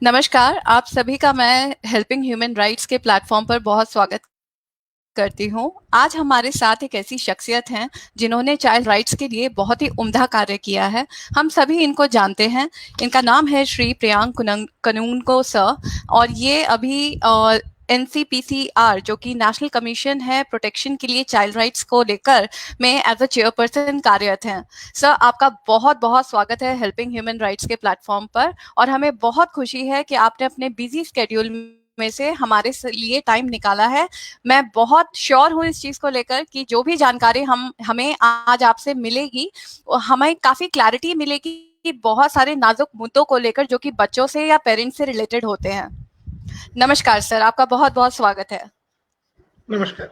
नमस्कार, आप सभी का मैं हेल्पिंग ह्यूमन राइट्स के प्लेटफॉर्म पर बहुत स्वागत करती हूँ। आज हमारे साथ एक ऐसी शख्सियत हैं जिन्होंने चाइल्ड राइट्स के लिए बहुत ही उम्दा कार्य किया है। हम सभी इनको जानते हैं। इनका नाम है श्री प्रियांक कनूनगो सर, और ये अभी NCPCR जो कि नेशनल कमीशन है प्रोटेक्शन के लिए चाइल्ड राइट्स को लेकर में एज अ चेयरपर्सन कार्यरत हैं। सर, आपका बहुत बहुत स्वागत है हेल्पिंग ह्यूमन राइट्स के प्लेटफॉर्म पर, और हमें बहुत खुशी है कि आपने अपने बिजी स्केड्यूल में से हमारे लिए टाइम निकाला है। मैं बहुत श्योर हूँ इस चीज को लेकर कि जो भी जानकारी हमें आज आपसे मिलेगी, हमें काफी क्लैरिटी मिलेगी कि बहुत सारे नाजुक मुद्दों को लेकर जो कि बच्चों से या पेरेंट्स से रिलेटेड होते हैं। नमस्कार सर, आपका बहुत बहुत स्वागत है। नमस्कार।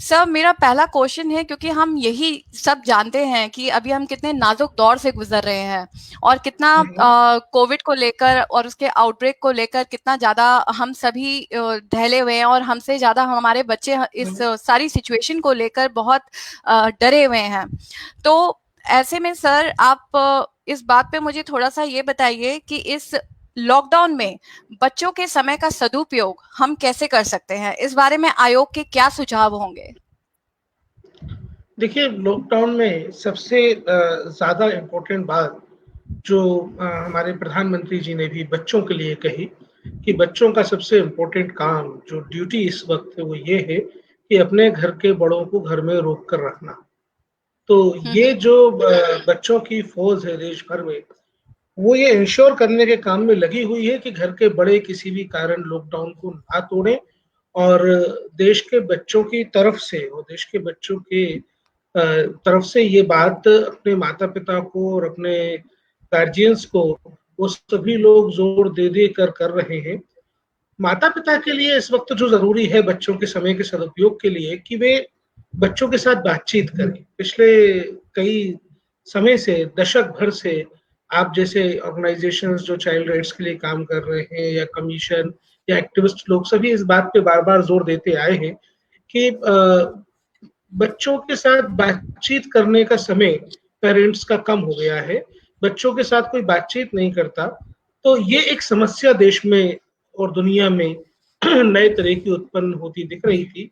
सर, मेरा पहला क्वेश्चन है, क्योंकि हम यही सब जानते हैं कि अभी हम कितने नाजुक दौर से गुजर रहे हैं और कितना कोविड को लेकर और उसके आउटब्रेक को लेकर कितना ज्यादा हम सभी दहले हुए हैं, और हमसे ज्यादा हमारे बच्चे इस सारी सिचुएशन को लेकर बहुत डरे हुए हैं। तो ऐसे में सर, आप इस बात पे मुझे थोड़ा सा ये बताइए कि इस लॉकडाउन में बच्चों के समय का सदुपयोग हम कैसे कर सकते हैं? इस बारे में आयोग के क्या सुझाव होंगे? देखिए, लॉकडाउन में सबसे ज़्यादा इम्पोर्टेंट बात जो हमारे प्रधानमंत्री जी ने भी बच्चों के लिए कही कि बच्चों का सबसे इम्पोर्टेंट काम जो ड्यूटी इस वक्त है वो ये है कि अपने घर के बड़ों को घर में रोक कर रखना। तो ये जो बच्चों की फौज है देश भर में, वो ये इंश्योर करने के काम में लगी हुई है कि घर के बड़े किसी भी कारण लॉकडाउन को ना तोड़ें, और देश के बच्चों की तरफ से और देश के बच्चों के तरफ से ये बात अपने माता पिता को और अपने गार्जियंस को वो सभी लोग जोर दे दे कर रहे हैं। माता पिता के लिए इस वक्त जो जरूरी है बच्चों के समय के सदुपयोग के लिए कि वे बच्चों के साथ बातचीत करें। पिछले कई समय से, दशक भर से आप जैसे ऑर्गेनाइजेशंस जो चाइल्ड राइट्स के लिए काम कर रहे हैं या कमीशन या एक्टिविस्ट लोग सभी इस बात पे बार बार जोर देते आए हैं कि बच्चों के साथ बातचीत करने का समय पेरेंट्स का कम हो गया है। बच्चों के साथ कोई बातचीत नहीं करता, तो ये एक समस्या देश में और दुनिया में नए तरह की उत्पन्न होती दिख रही थी।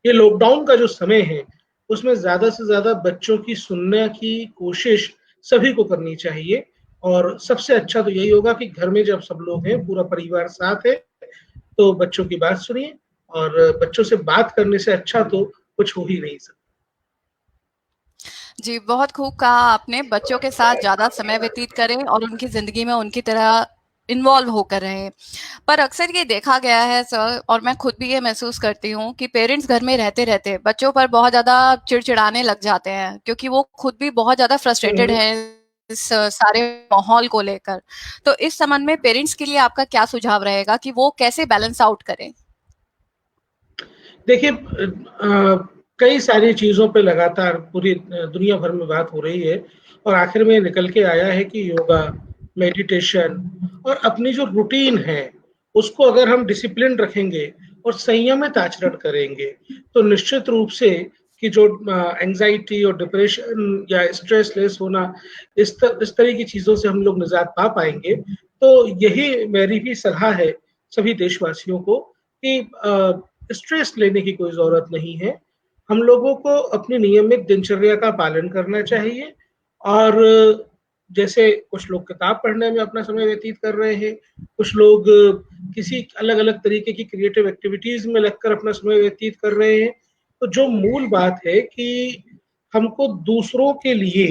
ये लॉकडाउन का जो समय है उसमें ज्यादा से ज्यादा बच्चों की सुनने की कोशिश सभी को करनी चाहिए, और सबसे अच्छा तो यही होगा कि घर में जब सब लोग हैं, पूरा परिवार साथ है, तो बच्चों की बात सुनिए। और बच्चों से बात करने से अच्छा तो कुछ हो ही नहीं सकता। जी, बहुत खूब कहा आपने। बच्चों के साथ ज़्यादा समय व्यतीत करें और उनकी ज़िंदगी में उनकी तरह इन्वॉल्व होकर रहें। पर अक्सर ये देखा गया है सर, और मैं खुद भी ये महसूस करती हूँ कि पेरेंट्स घर में रहते-रहते बच्चों पर बहुत ज़्यादा चिड़चिड़ाने लग जाते हैं, क्योंकि वो खुद भी बहुत ज़्यादा फ्रस्ट्रेटेड हैं इस सारे माहौल को लेकर। तो इस संबंध में पेरेंट्स के लिए आपका क्या सुझाव रहेगा कि वो कैसे बैलेंस आउट करें? देखिए, कई सारी चीजों पे लगातार पूरी दुनिया भर में बात हो रही है, और आखिर में निकल के आया है कि योगा, मेडिटेशन और अपनी जो रूटीन है उसको अगर हम डिसिप्लिन रखेंगे और संयमित आचरण करेंगे, तो निश्चित रूप से कि जो एंजाइटी और डिप्रेशन या स्ट्रेस लेस होना, इस तरह की चीजों से हम लोग निजात पा पाएंगे। तो यही मेरी भी सलाह है सभी देशवासियों को कि स्ट्रेस लेने की कोई जरूरत नहीं है। हम लोगों को अपनी नियमित दिनचर्या का पालन करना चाहिए, और जैसे कुछ लोग किताब पढ़ने में अपना समय व्यतीत कर रहे हैं, कुछ लोग किसी अलग अलग तरीके की क्रिएटिव एक्टिविटीज में लगकर अपना समय व्यतीत कर रहे हैं। तो जो मूल बात है कि हमको दूसरों के लिए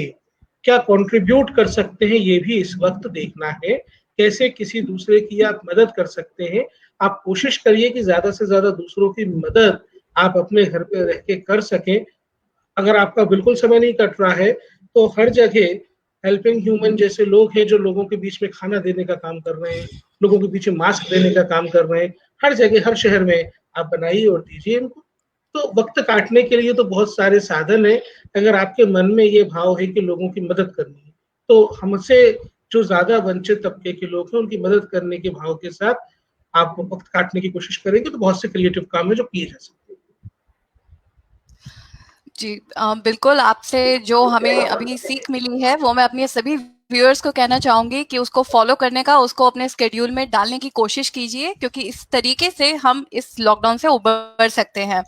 क्या कंट्रीब्यूट कर सकते हैं ये भी इस वक्त देखना है। कैसे किसी दूसरे की आप मदद कर सकते हैं। आप कोशिश करिए कि ज्यादा से ज्यादा दूसरों की मदद आप अपने घर पे रह के कर सकें। अगर आपका बिल्कुल समय नहीं कट रहा है तो हर जगह हेल्पिंग ह्यूमन जैसे लोग हैं जो लोगों के बीच में खाना देने का काम कर रहे हैं, लोगों के बीच में मास्क देने का काम कर रहे हैं, हर जगह हर शहर में आप बनाइए और दीजिए इनको। तो वक्त काटने के लिए तो बहुत सारे साधन है। अगर आपके मन में ये भाव है कि लोगों की मदद करनी है, तो हमसे जो ज्यादा वंचित तबके के लोग हैं उनकी मदद करने के भाव के साथ आप वक्त काटने की कोशिश करेंगे तो बहुत से क्रिएटिव काम है जो किए जा सकते हैं। जी, बिल्कुल, आपसे जो हमें अभी सीख मिली है वो मैं अपने सभी व्यूअर्स को कहना चाहूंगी कि उसको फॉलो करने का, उसको अपने स्केड्यूल में डालने की कोशिश कीजिए, क्योंकि इस तरीके से हम इस लॉकडाउन से उबर सकते हैं।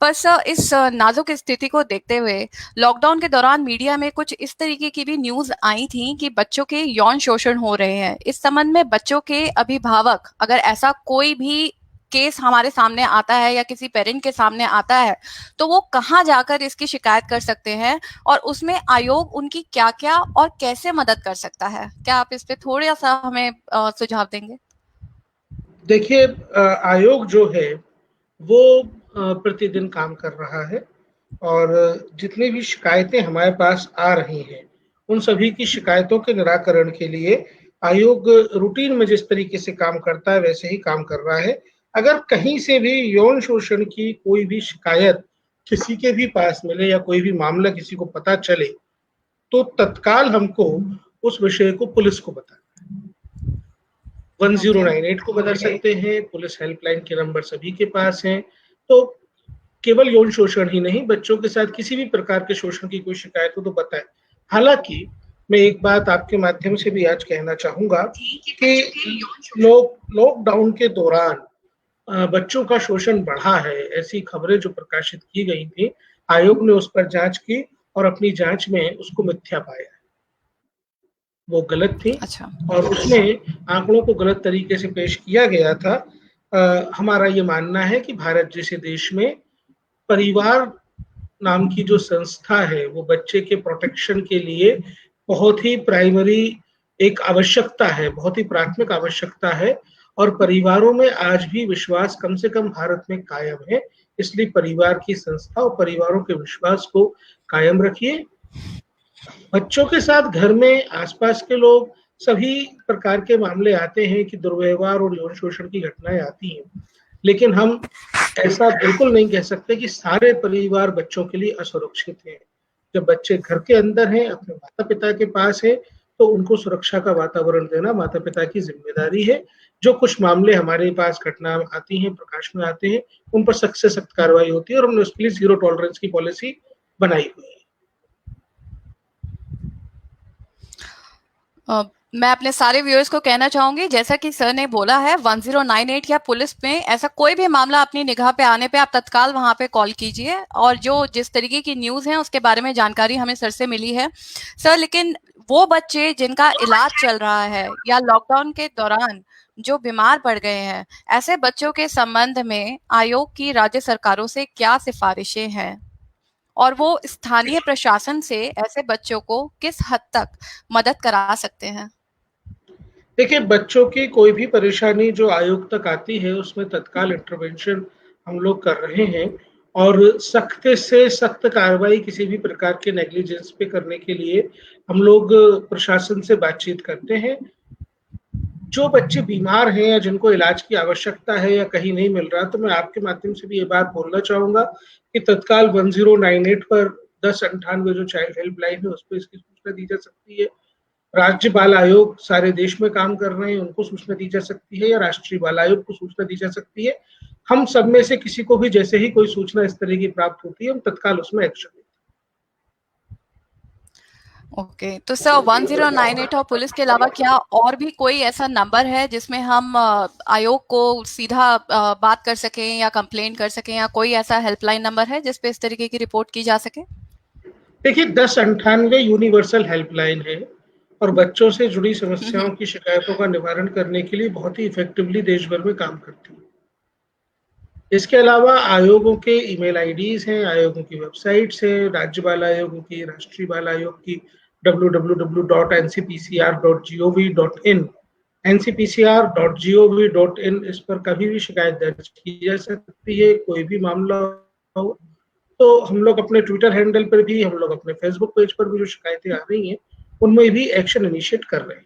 पर सर, इस नाजुक स्थिति को देखते हुए लॉकडाउन के दौरान मीडिया में कुछ इस तरीके की भी न्यूज आई थी कि बच्चों के यौन शोषण हो रहे हैं। इस संबंध में बच्चों के अभिभावक, अगर ऐसा कोई भी केस हमारे सामने आता है या किसी पेरेंट के सामने आता है, तो वो कहाँ जाकर इसकी शिकायत कर सकते हैं, और उसमें आयोग उनकी क्या-क्या और कैसे मदद कर सकता है? क्या आप इस पे थोड़ा-सा हमें सुझाव देंगे? देखिए, आयोग जो है वो प्रतिदिन काम कर रहा है और जितनी भी शिकायतें हमारे पास आ रही हैं, उन सभी की शिकायतों के निराकरण के लिए आयोग रूटीन में जिस तरीके से काम करता है वैसे ही काम कर रहा है। अगर कहीं से भी यौन शोषण की कोई भी शिकायत किसी के भी पास मिले या कोई भी मामला किसी को पता चले, तो तत्काल हमको उस विषय को पुलिस को बताना है। ओके। 1098 को बता सकते हैं, पुलिस हेल्पलाइन के नंबर सभी के पास हैं। तो केवल यौन शोषण ही नहीं, बच्चों के साथ किसी भी प्रकार के शोषण की कोई शिकायत हो तो बताएं। हालांकि मैं एक बात आपके माध्यम से भी आज कहना चाहूंगा कि लॉकडाउन के दौरान बच्चों का शोषण बढ़ा है, ऐसी खबरें जो प्रकाशित की गई थी, आयोग ने उस पर जांच की और अपनी जांच में उसको मिथ्या पाया। वो गलत थी अच्छा। और उसमें आंकड़ों को गलत तरीके से पेश किया गया था। हमारा ये मानना है कि भारत जैसे देश में परिवार नाम की जो संस्था है वो बच्चे के प्रोटेक्शन के लिए बहुत ही प्राइमरी एक आवश्यकता है, बहुत ही प्राथमिक आवश्यकता है और परिवारों में आज भी विश्वास कम से कम भारत में कायम है। इसलिए परिवार की संस्था और परिवारों के विश्वास को कायम रखिए। बच्चों के साथ घर में आसपास के लोग, सभी प्रकार के मामले आते हैं कि दुर्व्यवहार और यौन शोषण की घटनाएं आती हैं, लेकिन हम ऐसा बिल्कुल नहीं कह सकते कि सारे परिवार बच्चों के लिए असुरक्षित हैं। जब बच्चे घर के अंदर हैं, अपने माता पिता के पास है, तो उनको सुरक्षा का वातावरण देना माता पिता की जिम्मेदारी है। जो कुछ मामले हमारे पास घटना आती हैं, प्रकाश में आते हैं, उन पर सख्त से सख्त कार्रवाई होती है और हमने उसके लिए जीरो टॉलरेंस की पॉलिसी बनाई हुई है। मैं अपने सारे व्यूअर्स को कहना चाहूंगी, जैसा कि सर ने बोला है, 1098 या पुलिस में ऐसा कोई भी मामला अपनी निगाह पे आने पे आप तत्काल वहां पे कॉल कीजिए। और जो जिस तरीके की न्यूज है उसके बारे में जानकारी हमें सर से मिली है। सर, लेकिन वो बच्चे जिनका इलाज चल रहा है या लॉकडाउन के दौरान जो बीमार पड़ गए हैं, ऐसे बच्चों के संबंध में आयोग की राज्य सरकारों से क्या सिफारिशें हैं, और वो स्थानीय प्रशासन से ऐसे बच्चों को किस हद तक मदद करा सकते हैं? देखिए, बच्चों की कोई भी परेशानी जो आयोग तक आती है उसमें तत्काल इंटरवेंशन हम लोग कर रहे हैं और सख्त से सख्त कार्रवाई किसी भी प्रकार के नेग्लिजेंस पे करने के लिए हम लोग प्रशासन से बातचीत करते हैं। जो बच्चे बीमार हैं या जिनको इलाज की आवश्यकता है या कहीं नहीं मिल रहा, तो मैं आपके माध्यम से भी ये बात बोलना चाहूंगा कि तत्काल 1098 पर 1098 जो चाइल्ड हेल्पलाइन है उस पर इसकी सूचना दी जा सकती है। राज्य बाल आयोग सारे देश में काम कर रहे हैं, उनको सूचना दी जा सकती है या राष्ट्रीय बाल आयोग को सूचना दी जा सकती है। हम सब में से किसी को भी जैसे ही कोई सूचना इस तरह की प्राप्त होती है, हम तत्काल उसमें एक्शन लेते ओके, तो सर, 1098 और पुलिस के अलावा क्या और भी कोई ऐसा नंबर है जिसमें हम आयोग को सीधा बात कर सकें या कंप्लेन कर सकें, या कोई ऐसा हेल्पलाइन नंबर है जिस पे इस तरीके की रिपोर्ट की जा सके? हैं। देखिए, 1098 यूनिवर्सल हेल्पलाइन है और बच्चों से जुड़ी समस्याओं की शिकायतों का निवारण करने के लिए बहुत ही इफेक्टिवली देश भर में काम करती है। इसके अलावा आयोगों के ईमेल आईडीज हैं, आयोगों की वेबसाइट्स हैं, राज्य बाल आयोगों की, राष्ट्रीय बाल आयोग की www.ncpcr.gov.in, ncpcr.gov.in, इस पर कभी भी शिकायत दर्ज की जा सकती है। कोई भी मामला हो तो हम लोग अपने ट्विटर हैंडल पर भी, हम लोग अपने फेसबुक पेज पर भी जो शिकायतें आ रही हैं उनमें भी एक्शन इनिशिएट कर रहे हैं।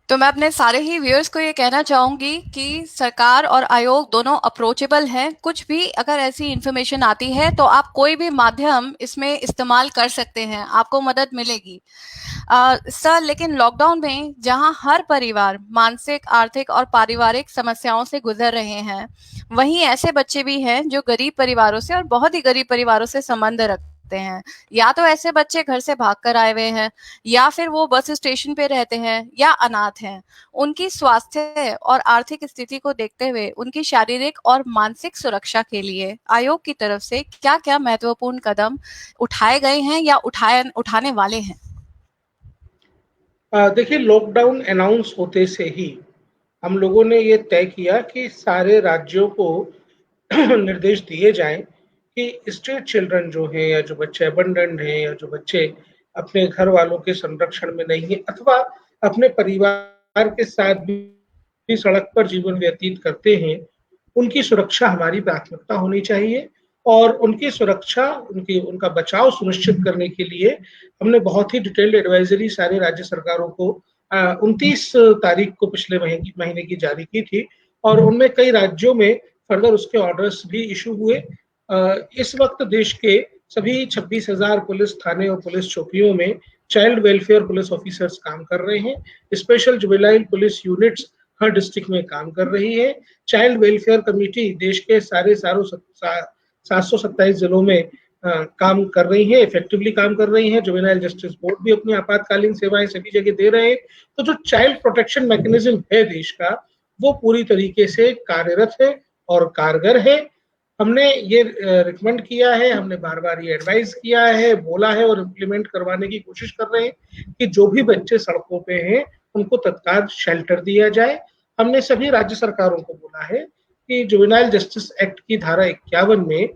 तो मैं अपने सारे ही व्यूअर्स को ये कहना चाहूंगी कि सरकार और आयोग दोनों अप्रोचेबल हैं। कुछ भी अगर ऐसी इंफॉर्मेशन आती है तो आप कोई भी माध्यम इसमें इस्तेमाल कर सकते हैं, आपको मदद मिलेगी। सर, लेकिन लॉकडाउन में जहां हर परिवार मानसिक, आर्थिक और पारिवारिक समस्याओं से गुजर रहे हैं, वहीं ऐसे बच्चे भी हैं जो गरीब परिवारों से और बहुत ही गरीब परिवारों से संबंध रखते सकते हैं। या तो ऐसे बच्चे घर से भागकर आए हुए हैं, या फिर वो बस स्टेशन पे रहते हैं, या अनाथ हैं। उनकी स्वास्थ्य और आर्थिक स्थिति को देखते हुए उनकी शारीरिक और मानसिक सुरक्षा के लिए आयोग की तरफ से क्या-क्या महत्वपूर्ण कदम उठाए गए हैं या उठाने वाले हैं? देखिए, लॉकडाउन अनाउंस होते से ही हम लोगों ने ये तय किया कि सारे राज्यों को निर्देश दिए जाएं कि स्ट्रीट चिल्ड्रन जो हैं, या जो बच्चे अबंडन्ड हैं, या जो बच्चे अपने घर वालों के संरक्षण में नहीं है, अथवा अपने परिवार के साथ भी सड़क पर जीवन व्यतीत करते हैं, उनकी सुरक्षा हमारी प्राथमिकता होनी चाहिए। और उनकी सुरक्षा, उनका बचाव सुनिश्चित करने के लिए हमने बहुत ही डिटेल्ड एडवाइजरी सारे राज्य सरकारों को 29 तारीख को पिछले महीने की जारी की थी, और उनमें कई राज्यों में फर्दर उसके ऑर्डर्स भी इशू हुए। इस वक्त देश के सभी 26,000 पुलिस थाने और पुलिस चौकियों में चाइल्ड वेलफेयर पुलिस ऑफिसर्स काम कर रहे हैं। स्पेशल जुवेनाइल पुलिस यूनिट्स हर डिस्ट्रिक्ट में काम कर रही है। चाइल्ड वेलफेयर कमेटी देश के सारे 727 जिलों में काम कर रही है, इफेक्टिवली काम कर रही है। जुवेनाइल जस्टिस बोर्ड भी अपनी आपातकालीन सेवाएं सभी जगह दे रहे हैं। तो जो चाइल्ड प्रोटेक्शन मैकेनिज्म है देश का, वो पूरी तरीके से कार्यरत है और कारगर है। हमने ये रिकमेंड किया है, हमने बार बार ये एडवाइस किया है, बोला है और इम्प्लीमेंट करवाने की कोशिश कर रहे हैं कि जो भी बच्चे सड़कों पे हैं उनको तत्काल शेल्टर दिया जाए। हमने सभी राज्य सरकारों को बोला है कि जुवेनाइल जस्टिस एक्ट की धारा 51 में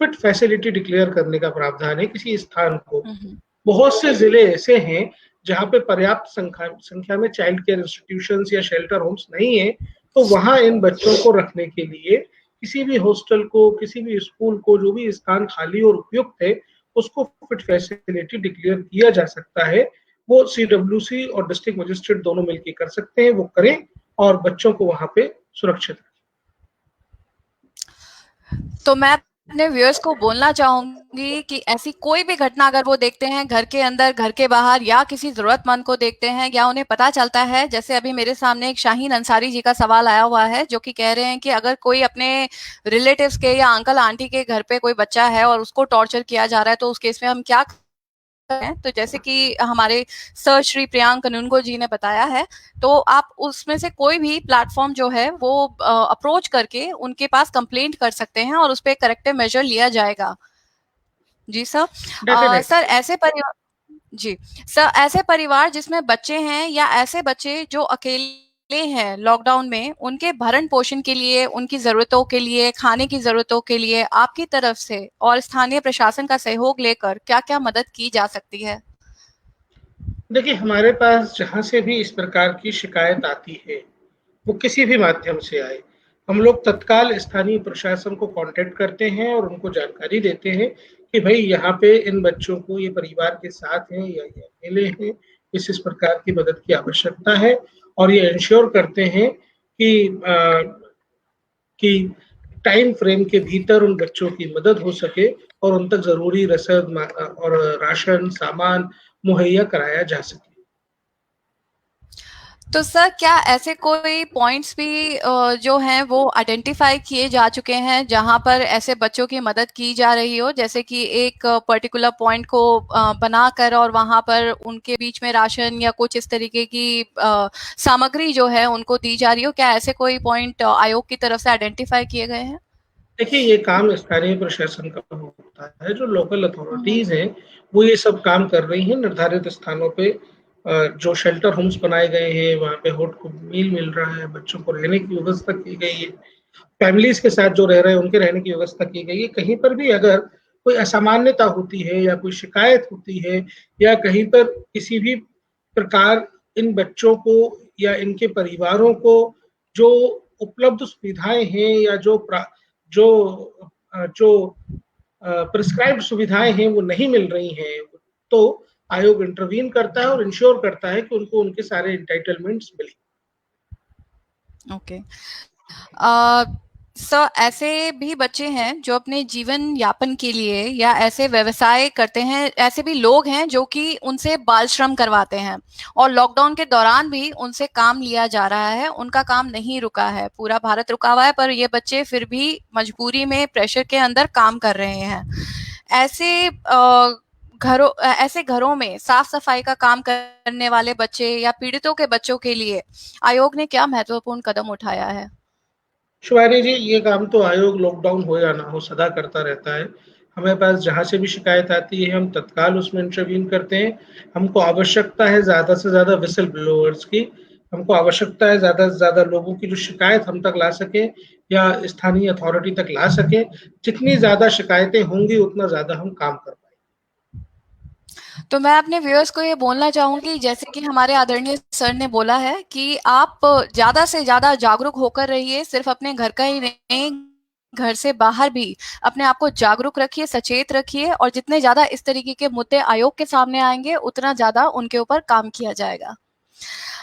फिट फैसिलिटी डिक्लेयर करने का प्रावधान है किसी स्थान को। बहुत से जिले ऐसे हैं जहां पे पर्याप्त संख्या में चाइल्ड केयर इंस्टीट्यूशंस या शेल्टर होम्स नहीं है, तो वहां इन बच्चों को रखने के लिए किसी भी हॉस्टल को, किसी भी स्कूल को, जो भी स्थान खाली और उपयुक्त है, उसको फिट फैसिलिटी डिक्लेयर किया जा सकता है। वो CWC और डिस्ट्रिक्ट मजिस्ट्रेट दोनों मिलकर कर सकते हैं, वो करें और बच्चों को वहां पे सुरक्षित रखें। तो मैं अपने व्यूअर्स को बोलना चाहूंगी कि ऐसी कोई भी घटना अगर वो देखते हैं घर के अंदर, घर के बाहर, या किसी जरूरतमंद को देखते हैं, या उन्हें पता चलता है, जैसे अभी मेरे सामने एक शाहीन अंसारी जी का सवाल आया हुआ है जो कि कह रहे हैं कि अगर कोई अपने रिलेटिव्स के या अंकल आंटी के घर पे कोई बच्चा है और उसको टॉर्चर किया जा रहा है, तो उस केस में हम क्या हैं। तो जैसे कि हमारे सर श्री प्रियांक कनुनगो जी ने बताया है, तो आप उसमें से कोई भी प्लेटफॉर्म जो है वो अप्रोच करके उनके पास कंप्लेंट कर सकते हैं और उस पर करेक्टिव मेजर लिया जाएगा। जी सर। सर ऐसे परिवार जी सर ऐसे परिवार जिसमें बच्चे हैं, या ऐसे बच्चे जो अकेले हैं लॉकडाउन में, उनके भरण पोषण के लिए, उनकी जरूरतों के लिए, खाने की जरूरतों के लिए आपकी तरफ से और स्थानीय प्रशासन का सहयोग लेकर क्या क्या मदद की जा सकती है? देखिए, हमारे पास जहाँ से भी इस प्रकार की शिकायत आती है, वो किसी भी माध्यम से आए, हम लोग तत्काल स्थानीय प्रशासन को कांटेक्ट करते हैं और उनको जानकारी देते हैं कि भाई यहाँ पे इन बच्चों को, ये परिवार के साथ हैं या ये अकेले हैं, इस प्रकार की मदद की आवश्यकता है। और ये इंश्योर करते हैं कि टाइम फ्रेम के भीतर उन बच्चों की मदद हो सके और उन तक जरूरी रसद और राशन सामान मुहैया कराया जा सके। तो सर क्या ऐसे कोई पॉइंट्स भी जो हैं वो आइडेंटिफाई किए जा चुके हैं जहां पर ऐसे बच्चों की मदद की जा रही हो, जैसे कि एक पर्टिकुलर पॉइंट को बनाकर और वहां पर उनके बीच में राशन या कुछ इस तरीके की सामग्री जो है उनको दी जा रही हो? क्या ऐसे कोई पॉइंट आयोग की तरफ से आइडेंटिफाई किए गए हैं? देखिए, ये काम स्थानीय प्रशासन का होता है। जो लोकल अथॉरिटीज हैं वो ये सब काम कर रही हैं। निर्धारित स्थानों पे जो शेल्टर होम्स बनाए गए हैं, वहाँ पे हॉट मील मिल रहा है, बच्चों को रहने की व्यवस्था की गई है, फैमिलीज के साथ जो रह रहे हैं उनके रहने की व्यवस्था की गई है। कहीं पर भी अगर कोई असामान्यता होती है या कोई शिकायत होती है, या कहीं पर किसी भी प्रकार इन बच्चों को या इनके परिवारों को जो उपलब्ध सुविधाएं हैं या जो जो प्रिस्क्राइब्ड सुविधाएं हैं वो नहीं मिल रही हैं, तो आयोग इंटरवीन करता है और इंश्योर करता है कि उनको उनके सारे एंटाइटलमेंट्स मिले। ओके। सर ऐसे भी बच्चे हैं जो अपने जीवन यापन के लिए या ऐसे व्यवसाय करते हैं, ऐसे भी लोग हैं जो कि उनसे बाल श्रम करवाते हैं और लॉकडाउन के दौरान भी उनसे काम लिया जा रहा है, उनका काम नहीं रुका है, पूरा भारत रुका हुआ है, पर ये बच्चे फिर भी मजबूरी में प्रेशर के अंदर काम कर रहे हैं। ऐसे घरों में साफ सफाई का काम करने वाले बच्चे या पीड़ितों के बच्चों के लिए आयोग ने क्या महत्वपूर्ण कदम उठाया है? शिवानी जी, ये काम तो आयोग लॉकडाउन हो या ना हो सदा करता रहता है। हमें पास जहाँ से भी शिकायत आती है हम तत्काल उसमें इंटरवीन करते हैं। हमको आवश्यकता है ज़्यादा से ज़्यादा विसल ब्लोअर्स की। हमको आवश्यकता है ज़्यादा से ज़्यादा लोगों की जो शिकायत हम तक ला सके या स्थानीय अथॉरिटी तक ला सके। जितनी ज़्यादा शिकायतें होंगी उतना ज़्यादा हम काम कर पाएंगे। तो मैं अपने व्यूअर्स को ये बोलना चाहूंगी, जैसे कि हमारे आदरणीय सर ने बोला है कि आप ज्यादा से ज्यादा जागरूक होकर रहिए, सिर्फ अपने घर का ही नहीं, घर से बाहर भी अपने आप को जागरूक रखिए, सचेत रखिए, और जितने ज्यादा इस तरीके के मुद्दे आयोग के सामने आएंगे उतना ज्यादा उनके ऊपर काम किया जाएगा।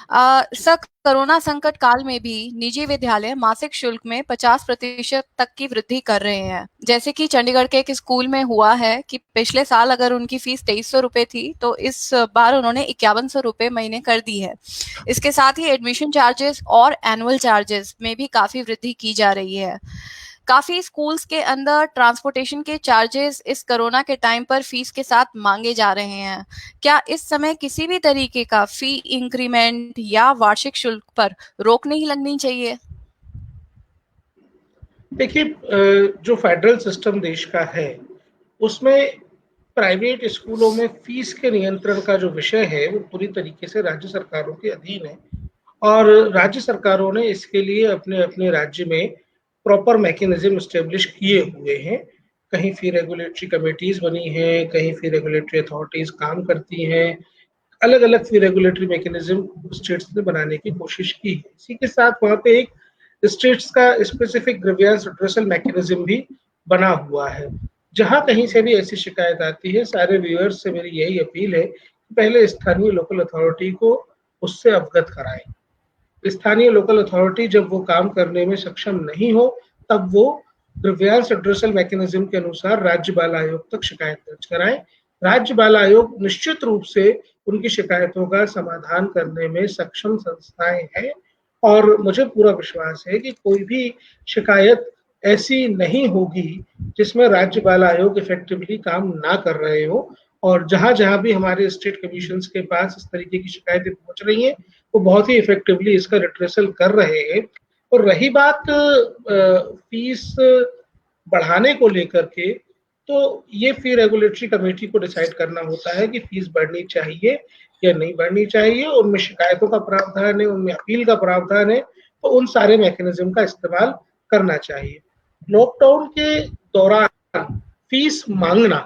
सर, कोरोना संकट काल में भी निजी विद्यालय मासिक शुल्क में 50% तक की वृद्धि कर रहे हैं। जैसे कि चंडीगढ़ के एक स्कूल में हुआ है कि पिछले साल अगर उनकी फीस 2300 रुपए थी, तो इस बार उन्होंने 5100 रुपए महीने कर दी है। इसके साथ ही एडमिशन चार्जेस और एनुअल चार्जेस में भी काफी वृद्धि की जा रही है। काफी स्कूल्स के अंदर ट्रांसपोर्टेशन के चार्जेस इस कोरोना के टाइम पर फीस के साथ मांगे जा रहे हैं। क्या इस समय किसी भी तरीके का फी इंक्रीमेंट या वार्षिक शुल्क पर रोक नहीं लगनी चाहिए? देखिए, जो फेडरल सिस्टम देश का है उसमें प्राइवेट स्कूलों में फीस के नियंत्रण का जो विषय है वो पूरी तरीके से राज्य सरकारों के अधीन है। और राज्य सरकारों ने इसके लिए अपने अपने राज्य में प्रॉपर मैकेनिज्म स्टेब्लिश किए हुए हैं। कहीं फी रेगुलेटरी कमेटीज बनी हैं, कहीं फी रेगुलेटरी अथॉरिटीज काम करती हैं। अलग अलग फी रेगुलेटरी मैकेनिज्म स्टेट्स ने बनाने की कोशिश की है। इसी के साथ वहाँ पे एक स्टेट्स का स्पेसिफिक ग्रीवियंस रिड्रेसल मैकेनिज्म भी बना हुआ है। जहां कहीं से भी ऐसी शिकायत आती है, सारे व्यूअर्स से मेरी यही अपील है कि पहले स्थानीय लोकल अथॉरिटी को उससे अवगत कराएं। स्थानीय लोकल अथॉरिटी जब वो काम करने में सक्षम नहीं हो तब वो ग्रीवियंस रिड्रेसल मैकेनिज्म के अनुसार राज्य बाल आयोग तक शिकायत दर्ज कराएं। राज्य बाल आयोग निश्चित रूप से उनकी शिकायतों का समाधान करने में सक्षम संस्थाएं हैं। और मुझे पूरा विश्वास है कि कोई भी शिकायत ऐसी नहीं होगी जिसमें राज्य बाल आयोग इफेक्टिवली काम ना कर रहे हो। और जहां जहां भी हमारे स्टेट कमीशन के पास इस तरीके की शिकायतें पहुंच रही हैं वो बहुत ही इफेक्टिवली इसका रिट्रेसल कर रहे हैं। और रही बात फीस बढ़ाने को लेकर के, तो ये फी रेगुलेटरी कमेटी को डिसाइड करना होता है कि फीस बढ़नी चाहिए या नहीं बढ़नी चाहिए। उनमें शिकायतों का प्रावधान है, उनमें अपील का प्रावधान है, तो उन सारे मैकेनिज्म का इस्तेमाल करना चाहिए। लॉकडाउन के दौरान फीस मांगना,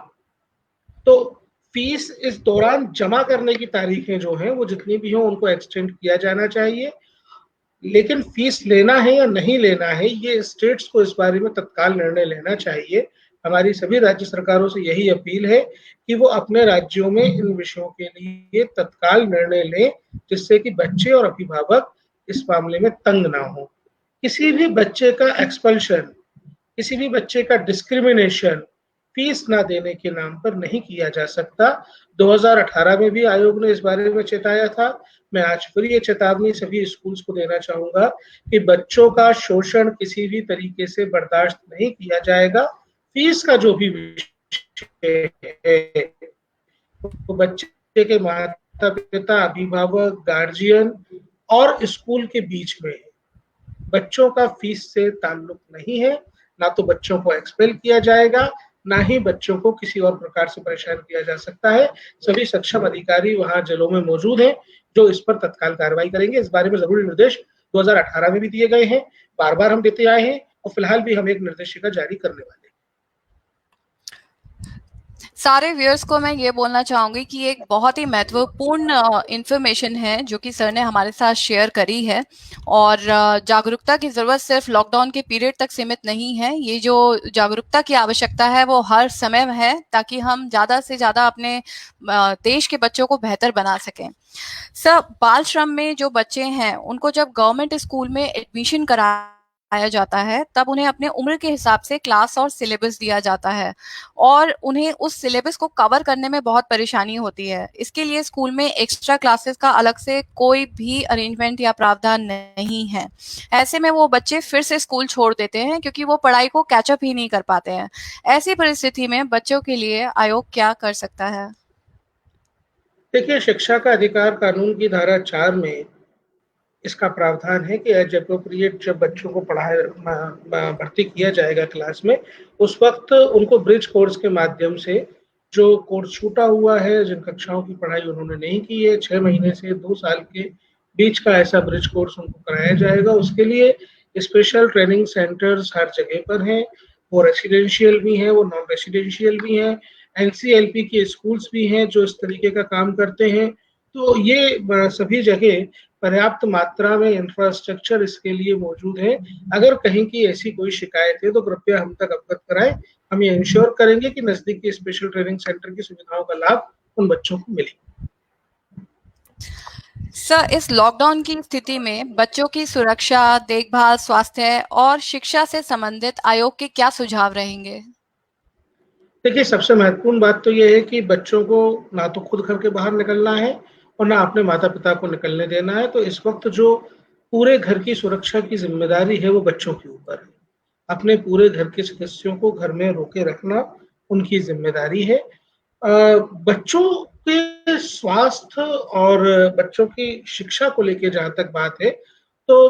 तो फीस इस दौरान जमा करने की तारीखें जो हैं वो जितनी भी हों उनको एक्सटेंड किया जाना चाहिए। लेकिन फीस लेना है या नहीं लेना है ये स्टेट्स को इस बारे में तत्काल निर्णय लेना चाहिए। हमारी सभी राज्य सरकारों से यही अपील है कि वो अपने राज्यों में इन विषयों के लिए तत्काल निर्णय लें, जिससे कि बच्चे और अभिभावक इस मामले में तंग ना हो। किसी भी बच्चे का एक्सपल्शन, किसी भी बच्चे का डिस्क्रिमिनेशन फीस ना देने के नाम पर नहीं किया जा सकता। 2018 में भी आयोग ने इस बारे में चेताया था। मैं आज फिर ये चेतावनी सभी स्कूल्स को देना चाहूंगा कि बच्चों का शोषण किसी भी तरीके से बर्दाश्त नहीं किया जाएगा। फीस का जो भी विषय है तो बच्चे के माता पिता, अभिभावक, गार्जियन और स्कूल के बीच में है। बच्चों का फीस से ताल्लुक नहीं है। ना तो बच्चों को एक्सपेल किया जाएगा, ना ही बच्चों को किसी और प्रकार से परेशान किया जा सकता है। सभी सक्षम अधिकारी वहां जिलों में मौजूद हैं जो इस पर तत्काल कार्रवाई करेंगे। इस बारे में जरूरी निर्देश 2018 में भी दिए गए हैं, बार बार हम देते आए हैं और फिलहाल भी हम एक निर्देशिका जारी करने वाले हैं। सारे व्यूअर्स को मैं ये बोलना चाहूंगी कि एक बहुत ही महत्वपूर्ण इंफॉर्मेशन है जो कि सर ने हमारे साथ शेयर करी है। और जागरूकता की ज़रूरत सिर्फ लॉकडाउन के पीरियड तक सीमित नहीं है। ये जो जागरूकता की आवश्यकता है वो हर समय है, ताकि हम ज़्यादा से ज़्यादा अपने देश के बच्चों को बेहतर बना सकें। सर, बाल श्रम में जो बच्चे हैं उनको जब गवर्नमेंट स्कूल में एडमिशन करा आया जाता है तब उन्हें अपने उम्र के हिसाब से क्लास और सिलेबस दिया जाता है और उन्हें उस सिलेबस को कवर करने में बहुत परेशानी होती है। इसके लिए स्कूल में एक्स्ट्रा क्लासेस का अलग से कोई भी अरेंजमेंट या प्रावधान नहीं है। ऐसे में वो बच्चे फिर से स्कूल छोड़ देते हैं क्योंकि वो पढ़ाई को कैचअप ही नहीं कर पाते हैं। ऐसी परिस्थिति में बच्चों के लिए आयोग क्या कर सकता है? देखिए, शिक्षा का अधिकार कानून की धारा 4 में इसका प्रावधान है कि एज एप्रोप्रिएट जब बच्चों को भर्ती किया जाएगा क्लास में, उस वक्त उनको ब्रिज कोर्स के माध्यम से जो कोर्स छूटा हुआ है, जिन कक्षाओं की पढ़ाई उन्होंने नहीं की है, 6 महीने से 2 साल के बीच का ऐसा ब्रिज कोर्स उनको कराया जाएगा। उसके लिए स्पेशल ट्रेनिंग सेंटर्स हर जगह पर हैं, वो रेसिडेंशियल भी हैं, वो नॉन रेसिडेंशियल भी हैं, एनसीएलपी के स्कूल्स भी हैं जो इस तरीके का काम करते हैं। तो ये सभी जगह पर्याप्त मात्रा में इंफ्रास्ट्रक्चर इसके लिए मौजूद है। अगर कहीं की ऐसी कोई शिकायत है तो कृपया हम तक अवगत कराएं। हम ये इंश्योर करेंगे कि नजदीकी स्पेशल ट्रेनिंग सेंटर की सुविधाओं का लाभ उन बच्चों को मिले। सर, इस लॉकडाउन की स्थिति में बच्चों की सुरक्षा, देखभाल, स्वास्थ्य और शिक्षा से संबंधित आयोग के क्या सुझाव रहेंगे? देखिए, सबसे महत्वपूर्ण बात तो ये है कि बच्चों को ना तो खुद घर के बाहर निकलना है और ना अपने माता-पिता को निकलने देना है। तो इस वक़्त जो पूरे घर की सुरक्षा की ज़िम्मेदारी है, वो बच्चों के ऊपर है। अपने पूरे घर के सदस्यों को घर में रोके रखना उनकी ज़िम्मेदारी है। बच्चों के स्वास्थ्य और बच्चों की शिक्षा को लेके जहाँ तक बात है, तो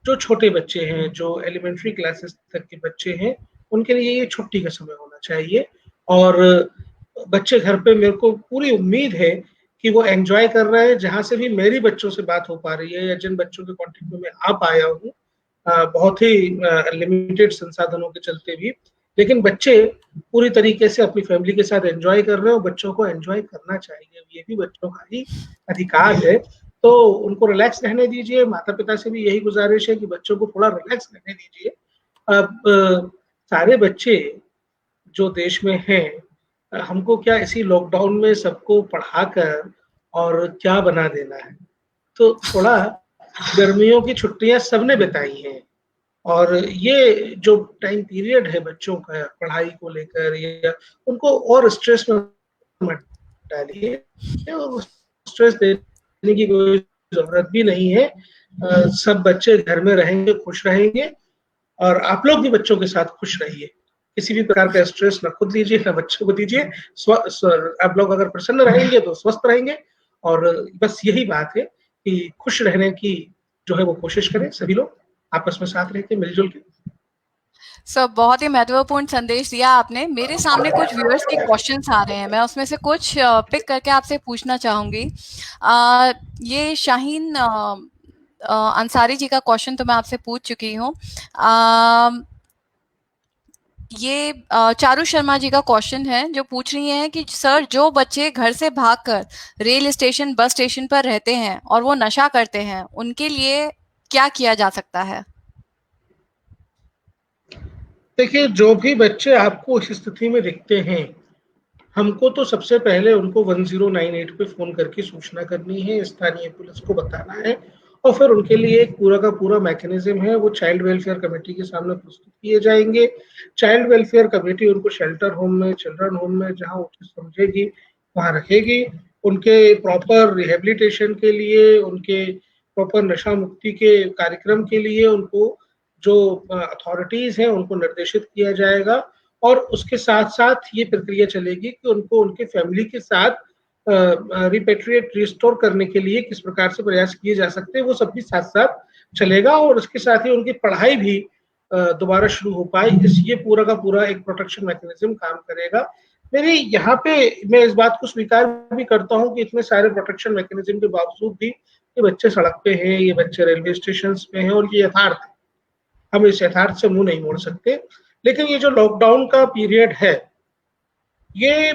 जो छोटे बच्चे हैं, जो एलिमेंट्री क्लासेस तक के बच्चे हैं, उनके लिए ये छुट्टी का समय होना चाहिए और बच्चे घर पे मेरे को पूरी उम्मीद है कि वो एन्जॉय कर रहे हैं। जहाँ से भी मेरी बच्चों से बात हो पा रही है या जिन बच्चों के कॉन्टैक्ट में मैं आ पाया हूँ, बहुत ही लिमिटेड संसाधनों के चलते भी, लेकिन बच्चे पूरी तरीके से अपनी फैमिली के साथ एन्जॉय कर रहे हैं और बच्चों को एन्जॉय करना चाहिए। ये भी बच्चों का ही अधिकार है, तो उनको रिलैक्स रहने दीजिए। माता-पिता से भी यही गुज़ारिश है कि बच्चों को थोड़ा रिलैक्स रहने दीजिए। अब सारे बच्चे जो देश में हैं, हमको क्या इसी लॉकडाउन में सबको पढ़ाकर और क्या बना देना है? तो थोड़ा गर्मियों की छुट्टियाँ सबने बिताई हैं और ये जो टाइम पीरियड है बच्चों का पढ़ाई को लेकर या उनको और स्ट्रेस में मत डालिए और स्ट्रेस देने की कोई ज़रूरत भी नहीं है। सब बच्चे घर में रहेंगे, खुश रहेंगे और आप लोग भी बच्चों के साथ खुश रहिए। किसी भी प्रकार का स्ट्रेस ना खुद लीजिए, ना बच्चों को दीजिए। आप लोग अगर प्रसन्न रहेंगे तो स्वस्थ रहेंगे और बस यही बात है कि खुश रहने की जो है वो कोशिश करें सभी लोग, आपस में साथ रह के, मिल-जुल के। सर, बहुत ही महत्वपूर्ण संदेश दिया आपने। मेरे सामने कुछ व्यूअर्स के क्वेश्चन्स आ रहे हैं, मैं उसमें से कुछ पिक करके आपसे पूछना चाहूँगी। ये शाहीन अंसारी जी का क्वेश्चन तो मैं आपसे पूछ चुकी हूँ। ये चारू शर्मा जी का क्वेश्चन है जो पूछ रही हैं कि सर, जो बच्चे घर से भागकर रेल स्टेशन, बस स्टेशन पर रहते हैं और वो नशा करते हैं, उनके लिए क्या किया जा सकता है? देखिए, जो भी बच्चे आपको इस स्थिति में दिखते हैं, हमको तो सबसे पहले उनको 1098 पे फ़ोन करके सूचना करनी है, स्थानीय पुलिस को बताना है और फिर उनके लिए एक पूरा का पूरा मैकेनिज़्म है, वो चाइल्ड वेलफेयर कमिटी के सामने प्रस्तुत किए जाएँगे। चाइल्ड वेलफेयर कमिटी उनको शेल्टर होम में, चिल्ड्रन होम में जहाँ उचित समझेगी, वहाँ रखेगी। उनके प्रॉपर रिहैबिलिटेशन के लिए, उनके प्रॉपर नशा मुक्ति के कार्यक्रम के लिए उनको जो अथॉरिटीज़ हैं, उनको निर्देशित किया जाएगा और उसके साथ-साथ ये प्रक्रिया चलेगी कि उनको उनके फैमिली के साथ रिपेट्रिएट रिस्टोर करने के लिए किस प्रकार से प्रयास किए जा सकते हैं, वो सब भी साथ-साथ चलेगा और उसके साथ ही उनकी पढ़ाई भी दोबारा शुरू हो पाए, ये पूरा का पूरा एक प्रोटेक्शन मैकेनिज़्म काम करेगा। मेरी यहाँ पे मैं इस बात को स्वीकार भी करता हूँ कि इतने सारे प्रोटेक्शन मैकेनिज़्म के बावजूद भी ये बच्चे सड़क पे हैं, ये बच्चे रेलवे स्टेशंस पे हैं और ये यथार्थ है। हम इस यथार्थ से मुँह नहीं मोड़ सकते। लेकिन ये जो लॉकडाउन का पीरियड है, ये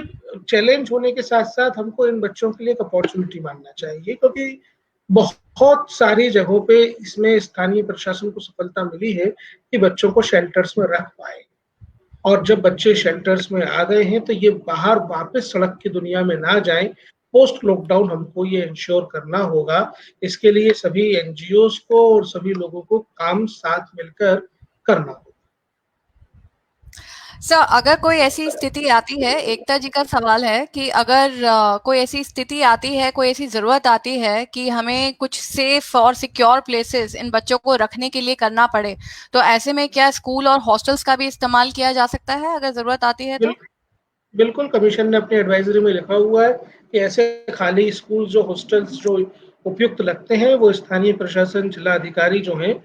चैलेंज होने के साथ-साथ हमको इन बच्चों के लिए एक अपॉर्च्युनिटी मानना चाहिए क्योंकि बहुत सारी जगहों पे इसमें स्थानीय प्रशासन को सफलता मिली है कि बच्चों को शेल्टर्स में रख पाए और जब बच्चे शेल्टर्स में आ गए हैं, तो ये बाहर वापस सड़क की दुनिया में ना जाएँ, पोस्ट लॉकडाउन हमको ये इंश्योर करना होगा। इसके लिए सभी एनजीओज को और सभी लोगों को काम साथ मिलकर करना होगा। सर, अगर कोई ऐसी स्थिति आती है, एकता जी का सवाल है कि अगर कोई ऐसी स्थिति आती है, कोई ऐसी ज़रूरत आती है कि हमें कुछ सेफ और सिक्योर प्लेसेस इन बच्चों को रखने के लिए करना पड़े, तो ऐसे में क्या स्कूल और हॉस्टल्स का भी इस्तेमाल किया जा सकता है अगर ज़रूरत आती है बिल, तो? बिल्कुल, कमीशन ने अपनी एडवाइजरी में लिखा हुआ है कि ऐसे खाली स्कूल जो हॉस्टल्स जो उपयुक्त लगते हैं वो स्थानीय प्रशासन, जिला अधिकारी जो हैं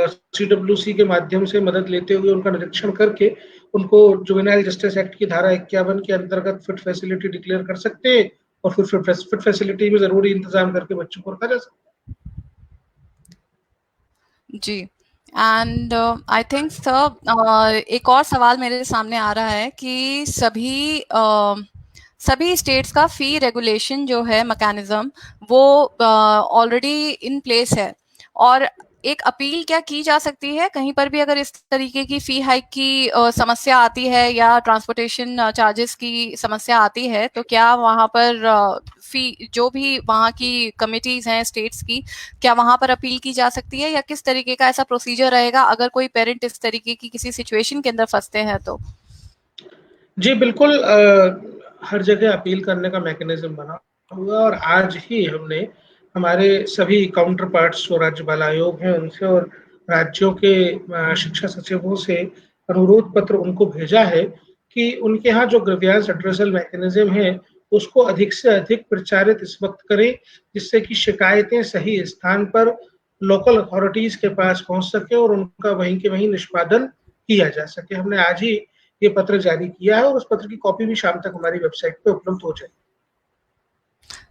सीडब्ल्यूसी के माध्यम से मदद लेते हुए उनका निरीक्षण करके उनको जुवेनाइल जस्टिस एक्ट की धारा 51 के अंतर्गत फिट फैसिलिटी डिक्लेयर कर सकते हैं और फिर फिट फैसिलिटी में जरूरी इंतजाम करके बच्चों को रखा जा सकता है। जी। एंड आई थिंक सर, एक और सवाल मेरे सामने आ रहा है कि सभी स्टेट्स का फी रेगुलेशन जो है मैकेनिज्म वो ऑलरेडी इन प्लेस है, और एक अपील क्या की जा सकती है कहीं पर भी अगर इस तरीके की फी हाइक की समस्या आती है या ट्रांसपोर्टेशन चार्जेस की समस्या आती है, तो क्या वहाँ पर फी जो भी वहाँ की कमिटीज हैं स्टेट्स की, क्या वहाँ पर अपील की जा सकती है, या किस तरीके का ऐसा प्रोसीजर रहेगा अगर कोई पेरेंट इस तरीके की किसी सिचुएशन के अंदर फंसते हैं तो? जी बिल्कुल, हर जगह अपील करने का मैकेनिज्म बना हुआ और आज ही हमने हमारे सभी काउंटर पार्ट्स जो राज्य बाल आयोग हैं उनसे और राज्यों के शिक्षा सचिवों से अनुरोध पत्र उनको भेजा है कि उनके यहाँ जो ग्रीवियंस एड्रेसल मैकेनिज्म है उसको अधिक से अधिक प्रचारित इस वक्त करें, जिससे कि शिकायतें सही स्थान पर लोकल अथॉरिटीज के पास पहुंच सके और उनका वहीं के वहीं निष्पादन किया जा सके। हमने आज ही ये पत्र जारी किया है और उस पत्र की कॉपी भी शाम तक हमारी वेबसाइट पे उपलब्ध हो जाएगी।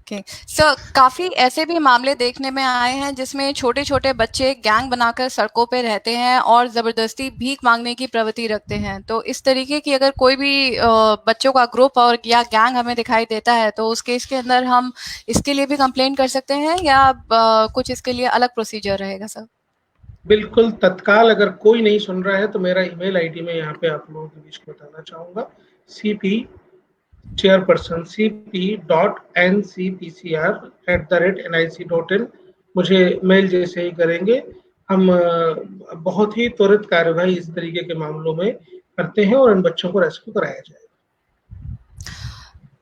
ओके सर, काफी ऐसे भी मामले देखने में आए हैं जिसमें छोटे छोटे बच्चे गैंग बनाकर सड़कों पे रहते हैं और जबरदस्ती भीख मांगने की प्रवृत्ति रखते हैं, तो इस तरीके की अगर कोई भी बच्चों का ग्रुप और या गैंग हमें दिखाई देता है तो उस केस के अंदर हम इसके लिए भी कंप्लेंट कर सकते हैं या कुछ इसके लिए अलग प्रोसीजर रहेगा सर? बिल्कुल, तत्काल अगर कोई नहीं सुन रहा है तो मेरा ईमेल आईडी मैं यहाँ पे आप लोगों के बीच में बताना चाहूंगा। CP chairperson cp.ncpcr@nic.in। मुझे मेल जैसे ही करेंगे हम बहुत ही त्वरित कार्यवाही इस तरीके के मामलों में करते हैं और इन बच्चों को रेस्क्यू कराया जाएगा।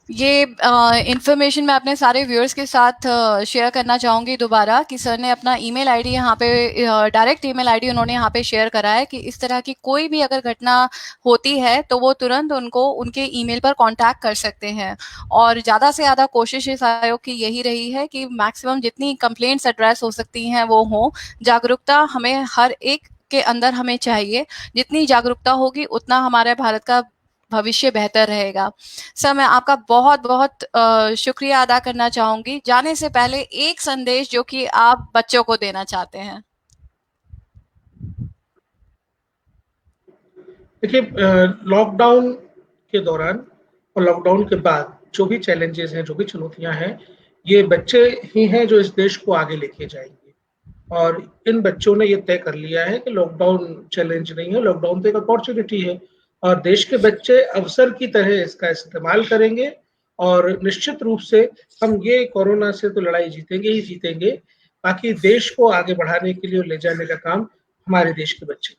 ये इन्फॉर्मेशन मैं अपने सारे व्यूअर्स के साथ शेयर करना चाहूँगी दोबारा कि सर ने अपना ईमेल आईडी यहाँ पे डायरेक्ट ईमेल आईडी उन्होंने यहाँ पे शेयर करा है कि इस तरह की कोई भी अगर घटना होती है तो वो तुरंत उनको उनके ईमेल पर कांटेक्ट कर सकते हैं, और ज़्यादा से ज़्यादा कोशिश इस आयोग की यही रही है कि मैक्सिमम जितनी कंप्लेंट्स एड्रेस हो सकती हैं वो हों। जागरूकता हमें हर एक के अंदर हमें चाहिए, जितनी जागरूकता होगी उतना हमारे भारत का भविष्य बेहतर रहेगा। सर, मैं आपका बहुत-बहुत शुक्रिया अदा करना चाहूँगी। जाने से पहले एक संदेश जो कि आप बच्चों को देना चाहते हैं। देखिए, लॉकडाउन के दौरान और लॉकडाउन के बाद जो भी चैलेंजेस हैं, जो भी चुनौतियां हैं, ये बच्चे ही हैं जो इस देश को आगे लेके जाएंगे। और इन बच्चों ने ये तय कर लिया है कि लॉकडाउन चैलेंज नहीं है, लॉकडाउन तो एक अपॉर्चुनिटी है और देश के बच्चे अवसर की तरह इसका इस्तेमाल करेंगे और निश्चित रूप से हम ये कोरोना से तो लड़ाई जीतेंगे ही जीतेंगे। बाकी देश को आगे बढ़ाने के लिए और ले जाने का काम हमारे देश के बच्चे।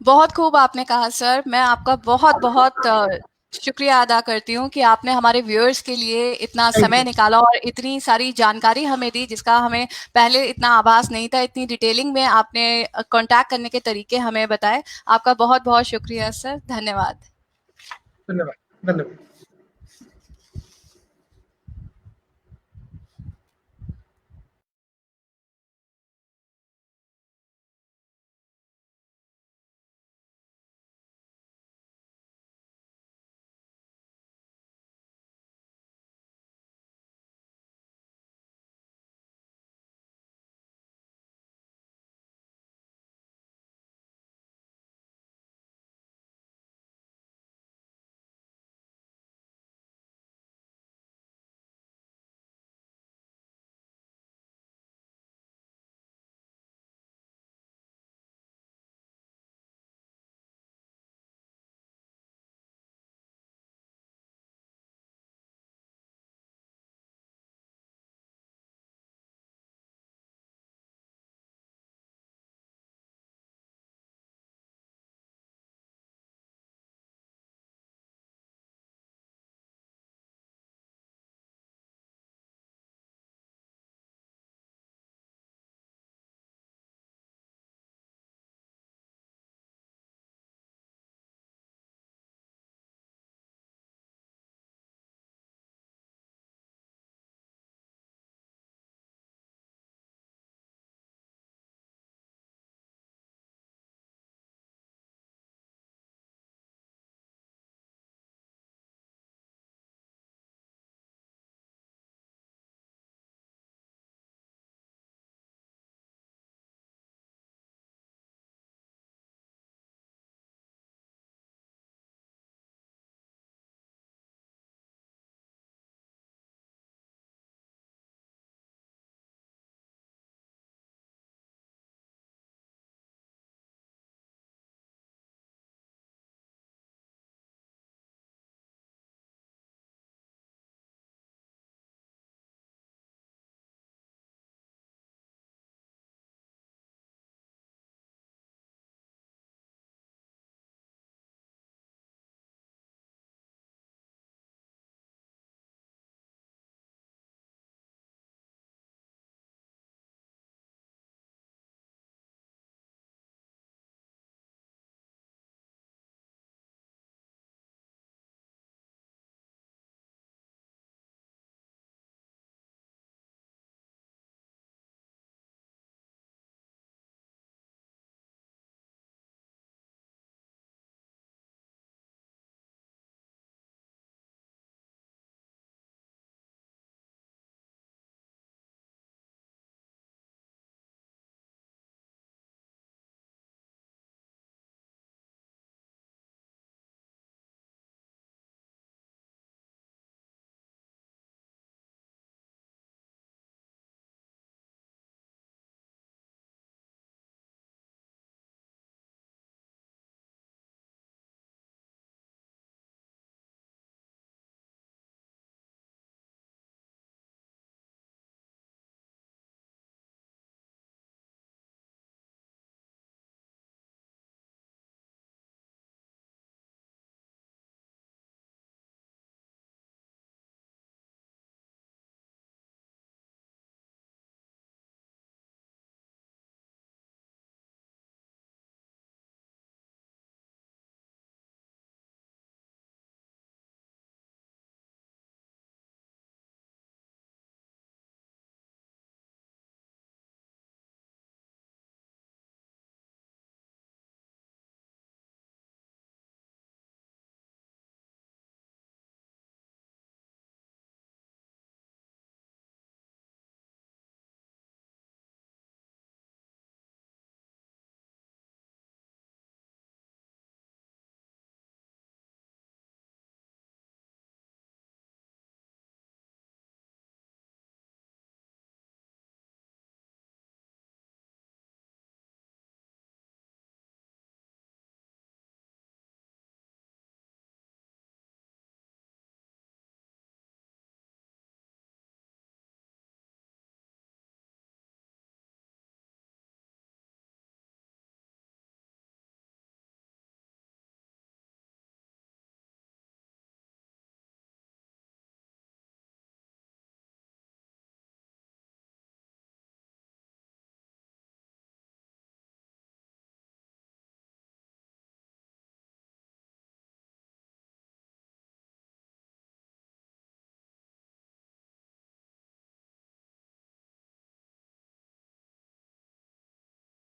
बहुत खूब आपने कहा सर। मैं आपका बहुत-बहुत शुक्रिया अदा करती हूँ कि आपने हमारे व्यूअर्स के लिए इतना थैंक समय यू। निकाला और इतनी सारी जानकारी हमें दी जिसका हमें पहले इतना आभास नहीं था। इतनी डिटेलिंग में आपने कॉन्टैक्ट करने के तरीके हमें बताए। आपका बहुत-बहुत शुक्रिया सर। धन्यवाद। धन्यवाद। धन्यवाद।